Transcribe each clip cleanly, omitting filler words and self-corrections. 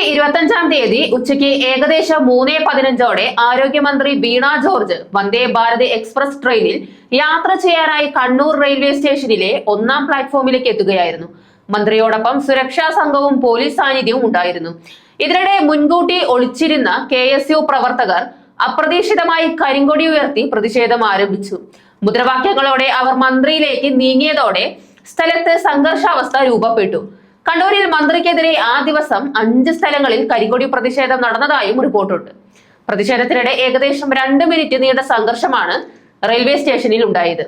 ഫെബ്രുവരി 25 ഉച്ചയ്ക്ക് ഏകദേശം 3:15 ആരോഗ്യമന്ത്രി വീണ ജോർജ് വന്ദേ ഭാരത് എക്സ്പ്രസ് ട്രെയിനിൽ യാത്ര ചെയ്യാനായി കണ്ണൂർ റെയിൽവേ സ്റ്റേഷനിലെ 1-ാം പ്ലാറ്റ്ഫോമിലേക്ക് എത്തുകയായിരുന്നു. മന്ത്രിയോടൊപ്പം സുരക്ഷാ സംഘവും പോലീസ് സാന്നിധ്യവും ഉണ്ടായിരുന്നു. ഇതിനിടെ മുൻകൂട്ടി ഒളിച്ചിരുന്ന KSU പ്രവർത്തകർ അപ്രതീക്ഷിതമായി കരിങ്കൊടി ഉയർത്തി പ്രതിഷേധം ആരംഭിച്ചു. മുദ്രാവാക്യങ്ങളോടെ അവർ മന്ത്രിയിലേക്ക് നീങ്ങിയതോടെ സ്ഥലത്ത് സംഘർഷാവസ്ഥ രൂപപ്പെട്ടു. കണ്ണൂരിൽ മന്ത്രിക്കെതിരെ ആ ദിവസം 5 സ്ഥലങ്ങളിൽ കരിങ്കൊടി പ്രതിഷേധം നടന്നതായും റിപ്പോർട്ടുണ്ട്. പ്രതിഷേധത്തിനിടെ ഏകദേശം 2 മിനിറ്റ് നീണ്ട സംഘർഷമാണ് റെയിൽവേ സ്റ്റേഷനിൽ ഉണ്ടായത്.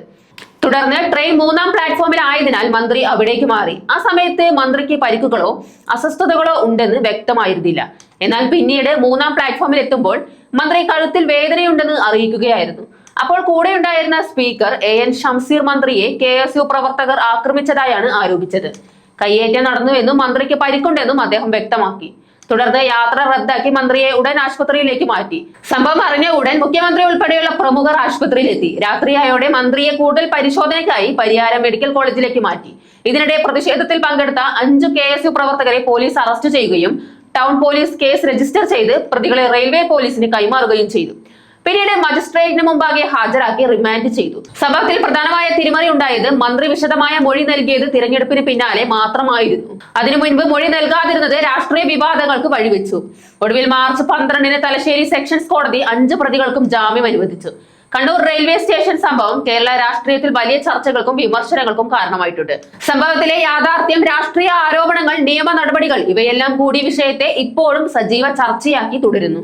തുടർന്ന് ട്രെയിൻ 3-ാം പ്ലാറ്റ്ഫോമിൽ ആയതിനാൽ മന്ത്രി അവിടേക്ക് മാറി. ആ സമയത്ത് മന്ത്രിക്ക് പരിക്കുകളോ അസ്വസ്ഥതകളോ ഉണ്ടെന്ന് വ്യക്തമായിരുന്നില്ല. എന്നാൽ പിന്നീട് 3-ാം പ്ലാറ്റ്ഫോമിൽ എത്തുമ്പോൾ മന്ത്രി കഴുത്തിൽ വേദനയുണ്ടെന്ന് അറിയിക്കുകയായിരുന്നു. അപ്പോൾ കൂടെ ഉണ്ടായിരുന്ന സ്പീക്കർ AN ഷംസീർ മന്ത്രിയെ KSU പ്രവർത്തകർ ആക്രമിച്ചതായാണ് ആരോപിച്ചത്. കയ്യേറ്റം നടന്നുവെന്നും മന്ത്രിക്ക് പരിക്കുണ്ടെന്നും അദ്ദേഹം വ്യക്തമാക്കി. തുടർന്ന് യാത്ര റദ്ദാക്കി മന്ത്രിയെ ഉടൻ ആശുപത്രിയിലേക്ക് മാറ്റി. സംഭവം അറിഞ്ഞ ഉടൻ മുഖ്യമന്ത്രി ഉൾപ്പെടെയുള്ള പ്രമുഖർ ആശുപത്രിയിലെത്തി. രാത്രിയായോടെ മന്ത്രിയെ കൂടുതൽ പരിശോധനയ്ക്കായി പരിയാരം മെഡിക്കൽ കോളേജിലേക്ക് മാറ്റി. ഇതിനിടെ പ്രതിഷേധത്തിൽ പങ്കെടുത്ത 5 KSU പ്രവർത്തകരെ പോലീസ് അറസ്റ്റ് ചെയ്യുകയും ടൗൺ പോലീസ് കേസ് രജിസ്റ്റർ ചെയ്ത് പ്രതികളെ റെയിൽവേ പോലീസിന് കൈമാറുകയും ചെയ്തു. പിന്നീട് മജിസ്ട്രേറ്റിന് മുമ്പാകെ ഹാജരാക്കി റിമാൻഡ് ചെയ്തു. സംഭവത്തിൽ പ്രധാനമായ തിരിമറി ഉണ്ടായത് മന്ത്രി വിശദമായ മൊഴി നൽകിയത് തിരഞ്ഞെടുപ്പിന് പിന്നാലെ മാത്രമായിരുന്നു. അതിനു മുൻപ് മൊഴി നൽകാതിരുന്നത് രാഷ്ട്രീയ വിവാദങ്ങൾക്ക് വഴിവെച്ചു. ഒടുവിൽ മാർച്ച് 12-ന് തലശ്ശേരി സെഷൻസ് കോടതി 5 പ്രതികൾക്കും ജാമ്യം അനുവദിച്ചു. കണ്ണൂർ റെയിൽവേ സ്റ്റേഷൻ സംഭവം കേരള രാഷ്ട്രീയത്തിൽ വലിയ ചർച്ചകൾക്കും വിമർശനങ്ങൾക്കും കാരണമായിട്ടുണ്ട്. സംഭവത്തിലെ യാഥാർത്ഥ്യം, രാഷ്ട്രീയ ആരോപണങ്ങൾ, നിയമ നടപടികൾ ഇവയെല്ലാം കൂടി വിഷയത്തെ ഇപ്പോഴും സജീവ ചർച്ചയാക്കി തുടരുന്നു.